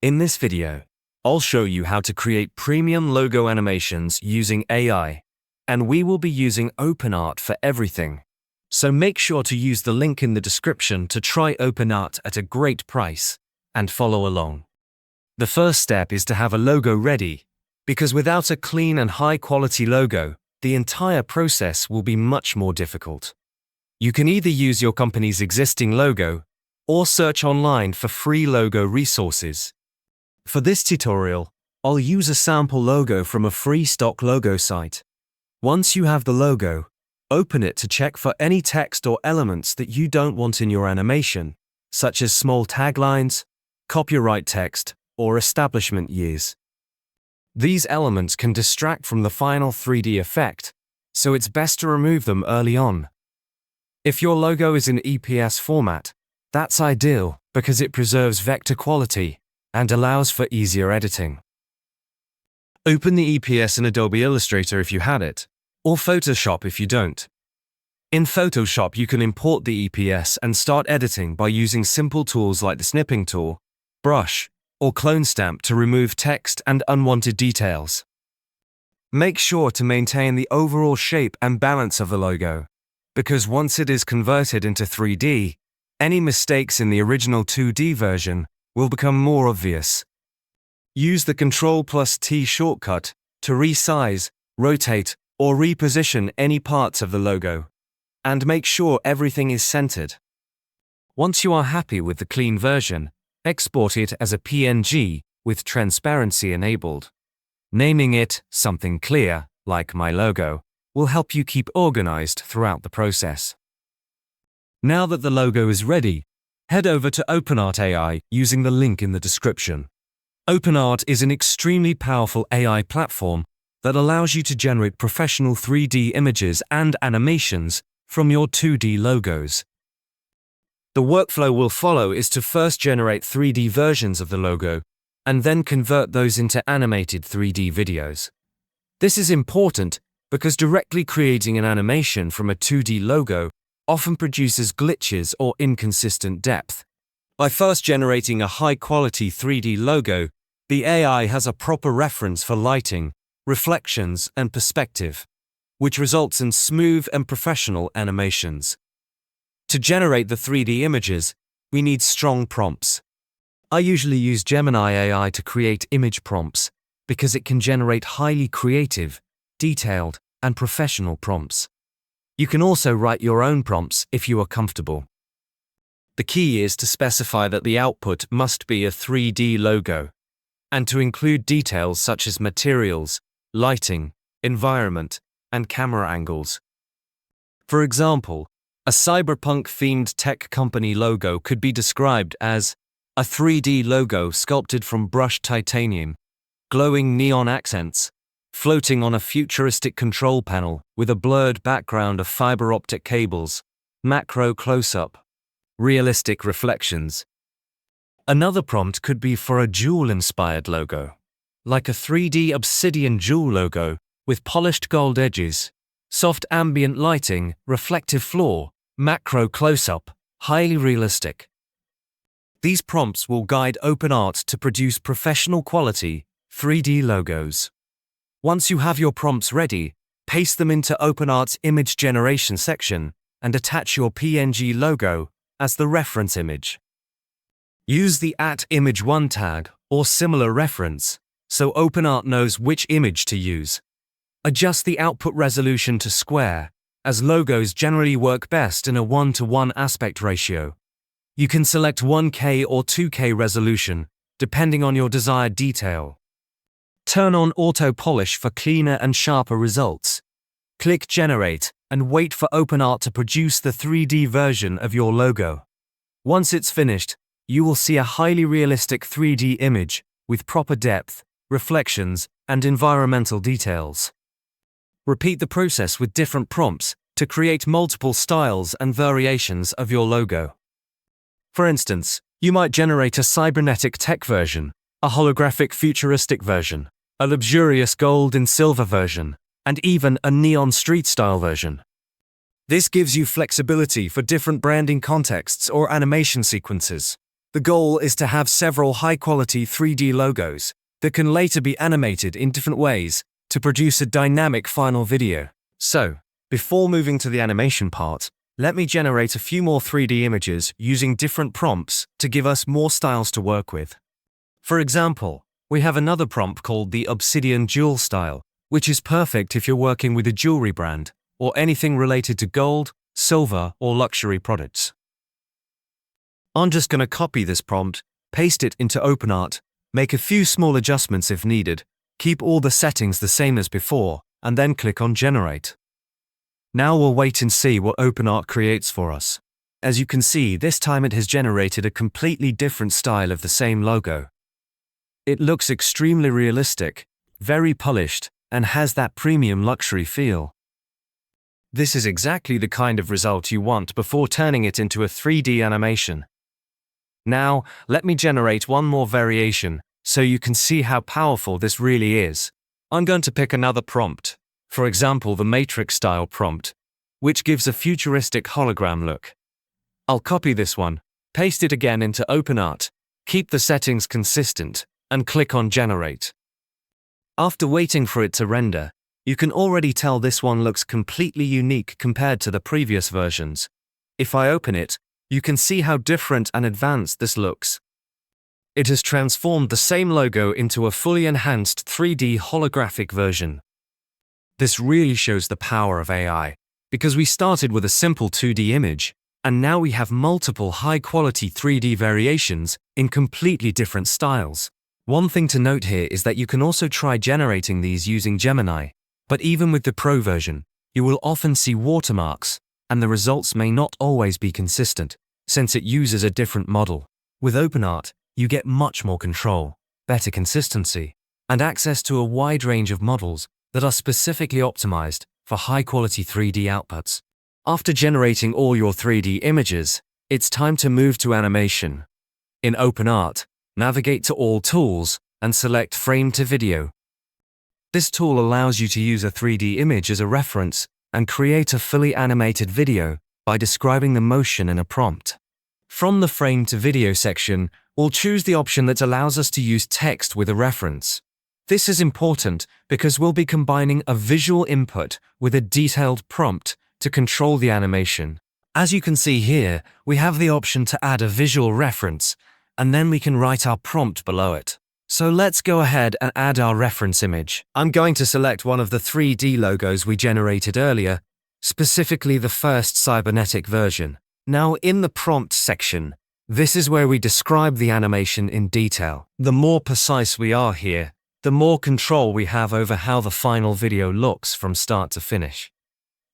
In this video, I'll show you how to create premium logo animations using AI, and we will be using OpenArt for everything. So make sure to use the link in the description to try OpenArt at a great price and follow along. The first step is to have a logo ready, because without a clean and high-quality logo, the entire process will be much more difficult. You can either use your company's existing logo or search online for free logo resources. For this tutorial, I'll use a sample logo from a free stock logo site. Once you have the logo, open it to check for any text or elements that you don't want in your animation, such as small taglines, copyright text, or establishment years. These elements can distract from the final 3D effect, so it's best to remove them early on. If your logo is in EPS format, that's ideal because it preserves vector quality and allows for easier editing. Open the EPS in Adobe Illustrator if you had it, or Photoshop if you don't. In Photoshop, you can import the EPS and start editing by using simple tools like the snipping tool, brush, or clone stamp to remove text and unwanted details. Make sure to maintain the overall shape and balance of the logo, because once it is converted into 3D, any mistakes in the original 2D version will become more obvious. Use the Ctrl+T shortcut to resize, rotate, or reposition any parts of the logo, and make sure everything is centered. Once you are happy with the clean version, export it as a PNG with transparency enabled. Naming it something clear, like my logo, will help you keep organized throughout the process. Now that the logo is ready, head over to OpenArt AI using the link in the description. OpenArt is an extremely powerful AI platform that allows you to generate professional 3D images and animations from your 2D logos. The workflow we'll follow is to first generate 3D versions of the logo and then convert those into animated 3D videos. This is important because directly creating an animation from a 2D logo often produces glitches or inconsistent depth. By first generating a high-quality 3D logo, the AI has a proper reference for lighting, reflections, and perspective, which results in smooth and professional animations. To generate the 3D images, we need strong prompts. I usually use Gemini AI to create image prompts because it can generate highly creative, detailed, and professional prompts. You can also write your own prompts if you are comfortable. The key is to specify that the output must be a 3D logo, and to include details such as materials, lighting, environment, and camera angles. For example, a cyberpunk-themed tech company logo could be described as a 3D logo sculpted from brushed titanium, glowing neon accents, floating on a futuristic control panel with a blurred background of fiber optic cables, macro close-up, realistic reflections. Another prompt could be for a jewel-inspired logo, like a 3D obsidian jewel logo with polished gold edges, soft ambient lighting, reflective floor, macro close-up, highly realistic. These prompts will guide OpenArt to produce professional quality 3D logos. Once you have your prompts ready, paste them into OpenArt's image generation section and attach your PNG logo as the reference image. Use the @image1 tag or similar reference so OpenArt knows which image to use. Adjust the output resolution to square, as logos generally work best in a 1:1 aspect ratio. You can select 1K or 2K resolution, depending on your desired detail. Turn on Auto Polish for cleaner and sharper results. Click Generate and wait for OpenArt to produce the 3D version of your logo. Once it's finished, you will see a highly realistic 3D image with proper depth, reflections, and environmental details. Repeat the process with different prompts to create multiple styles and variations of your logo. For instance, you might generate a cybernetic tech version, a holographic futuristic version, a luxurious gold and silver version, and even a neon street-style version. This gives you flexibility for different branding contexts or animation sequences. The goal is to have several high-quality 3D logos that can later be animated in different ways to produce a dynamic final video. So, before moving to the animation part, let me generate a few more 3D images using different prompts to give us more styles to work with. For example, we have another prompt called the Obsidian Jewel style, which is perfect if you're working with a jewelry brand or anything related to gold, silver, or luxury products. I'm just going to copy this prompt, paste it into OpenArt, make a few small adjustments if needed, keep all the settings the same as before, and then click on Generate. Now we'll wait and see what OpenArt creates for us. As you can see, this time it has generated a completely different style of the same logo. It looks extremely realistic, very polished, and has that premium luxury feel. This is exactly the kind of result you want before turning it into a 3D animation. Now, let me generate one more variation so you can see how powerful this really is. I'm going to pick another prompt, for example the Matrix style prompt, which gives a futuristic hologram look. I'll copy this one, paste it again into OpenArt, keep the settings consistent, and click on Generate. After waiting for it to render, you can already tell this one looks completely unique compared to the previous versions. If I open it, you can see how different and advanced this looks. It has transformed the same logo into a fully enhanced 3D holographic version. This really shows the power of AI, because we started with a simple 2D image, and now we have multiple high-quality 3D variations in completely different styles. One thing to note here is that you can also try generating these using Gemini, but even with the Pro version, you will often see watermarks, and the results may not always be consistent, since it uses a different model. With OpenArt, you get much more control, better consistency, and access to a wide range of models that are specifically optimized for high-quality 3D outputs. After generating all your 3D images, it's time to move to animation. In OpenArt, navigate to All Tools and select Frame to Video. This tool allows you to use a 3D image as a reference and create a fully animated video by describing the motion in a prompt. From the Frame to Video section, we'll choose the option that allows us to use text with a reference. This is important because we'll be combining a visual input with a detailed prompt to control the animation. As you can see here, we have the option to add a visual reference, and then we can write our prompt below it. So let's go ahead and add our reference image. I'm going to select one of the 3D logos we generated earlier, specifically the first cybernetic version. Now in the prompt section, this is where we describe the animation in detail. The more precise we are here, the more control we have over how the final video looks from start to finish.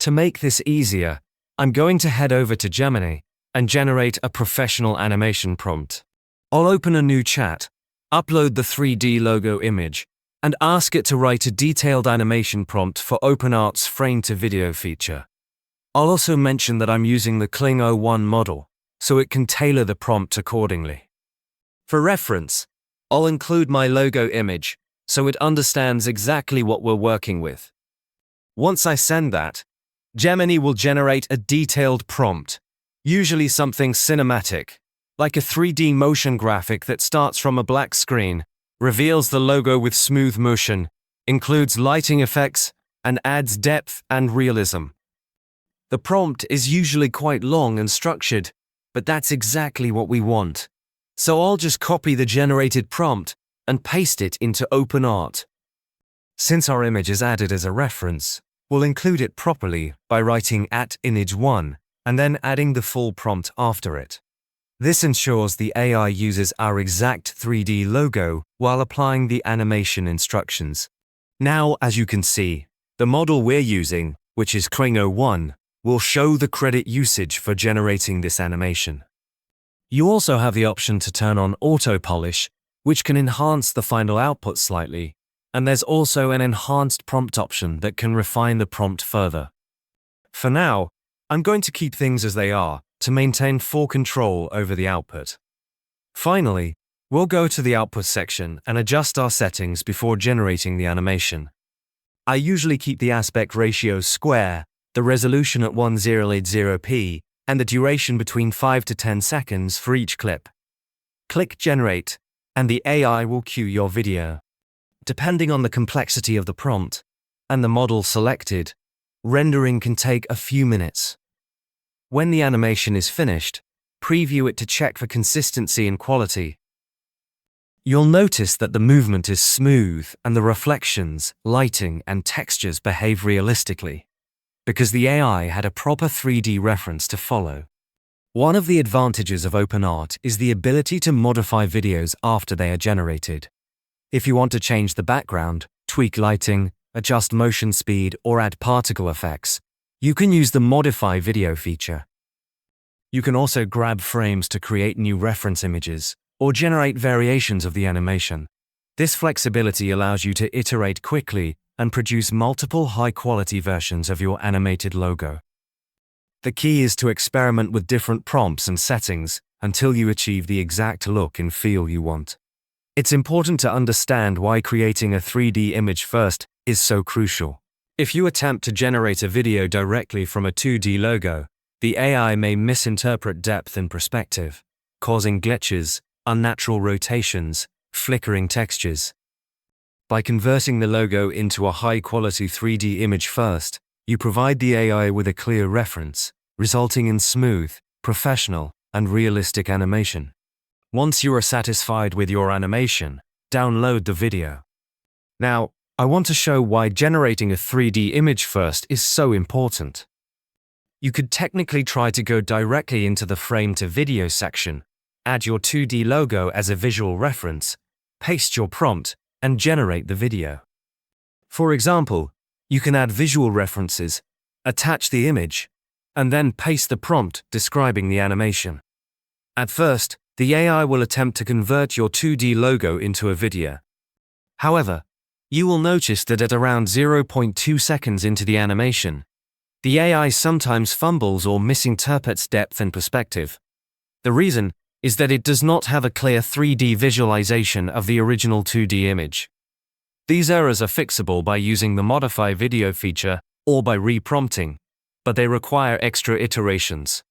To make this easier, I'm going to head over to Gemini and generate a professional animation prompt. I'll open a new chat, upload the 3D logo image, and ask it to write a detailed animation prompt for OpenArt's Frame to Video feature. I'll also mention that I'm using the Kling O1 model, so it can tailor the prompt accordingly. For reference, I'll include my logo image, so it understands exactly what we're working with. Once I send that, Gemini will generate a detailed prompt, usually something cinematic, like a 3D motion graphic that starts from a black screen, reveals the logo with smooth motion, includes lighting effects, and adds depth and realism. The prompt is usually quite long and structured, but that's exactly what we want. So I'll just copy the generated prompt and paste it into OpenArt. Since our image is added as a reference, we'll include it properly by writing @image1 and then adding the full prompt after it. This ensures the AI uses our exact 3D logo while applying the animation instructions. Now, as you can see, the model we're using, which is Kling O1, will show the credit usage for generating this animation. You also have the option to turn on Auto Polish, which can enhance the final output slightly, and there's also an enhanced prompt option that can refine the prompt further. For now, I'm going to keep things as they are, to maintain full control over the output. Finally, we'll go to the output section and adjust our settings before generating the animation. I usually keep the aspect ratio square, the resolution at 1080p, and the duration between 5 to 10 seconds for each clip. Click Generate, and the AI will cue your video. Depending on the complexity of the prompt and the model selected, rendering can take a few minutes. When the animation is finished, preview it to check for consistency and quality. You'll notice that the movement is smooth and the reflections, lighting, and textures behave realistically, because the AI had a proper 3D reference to follow. One of the advantages of OpenArt is the ability to modify videos after they are generated. If you want to change the background, tweak lighting, adjust motion speed, or add particle effects, you can use the Modify Video feature. You can also grab frames to create new reference images, or generate variations of the animation. This flexibility allows you to iterate quickly and produce multiple high-quality versions of your animated logo. The key is to experiment with different prompts and settings until you achieve the exact look and feel you want. It's important to understand why creating a 3D image first is so crucial. If you attempt to generate a video directly from a 2D logo, the AI may misinterpret depth and perspective, causing glitches, unnatural rotations, flickering textures. By converting the logo into a high-quality 3D image first, you provide the AI with a clear reference, resulting in smooth, professional, and realistic animation. Once you are satisfied with your animation, download the video. Now, I want to show why generating a 3D image first is so important. You could technically try to go directly into the frame to video section, add your 2D logo as a visual reference, paste your prompt, and generate the video. For example, you can add visual references, attach the image, and then paste the prompt describing the animation. At first, the AI will attempt to convert your 2D logo into a video. However, you will notice that at around 0.2 seconds into the animation, the AI sometimes fumbles or misinterprets depth and perspective. The reason is that it does not have a clear 3D visualization of the original 2D image. These errors are fixable by using the Modify Video feature or by re-prompting, but they require extra iterations.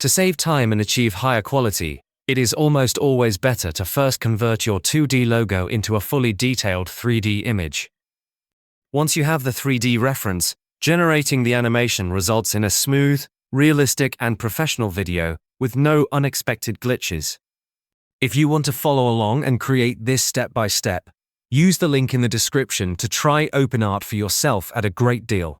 To save time and achieve higher quality, it is almost always better to first convert your 2D logo into a fully detailed 3D image. Once you have the 3D reference, generating the animation results in a smooth, realistic, and professional video with no unexpected glitches. If you want to follow along and create this step by step, use the link in the description to try OpenArt for yourself at a great deal.